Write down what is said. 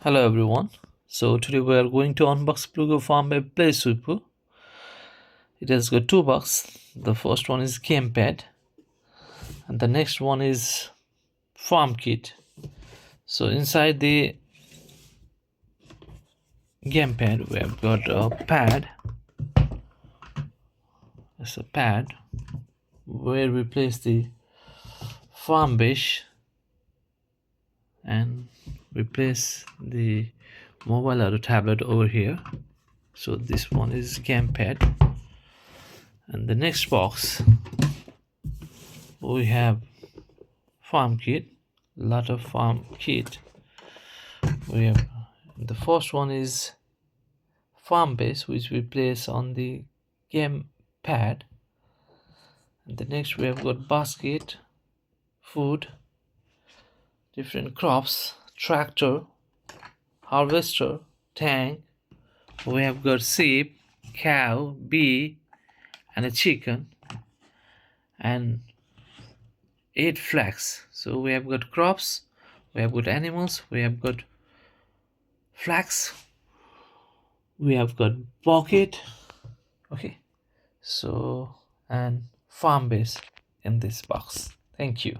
Hello everyone. So today we are going to unbox Plugo Farm by Play Sweeper. It has got two boxes. The first one is gamepad and the next one is farm kit. So inside the gamepad we have got a pad. It's a pad where we place the farm base and we place the mobile or tablet over here. So this one is gamepad. And the next box we have farm kit, lot of farm kit. We have the first one is farm base, which we place on the game pad, and the next we have got basket, food, different crops, tractor, harvester, tank. We have got sheep, cow, bee, and a chicken, and 8 flags. So we have got crops, we have got animals, we have got flags, we have got bucket. Okay, so and farm base in this box. Thank you.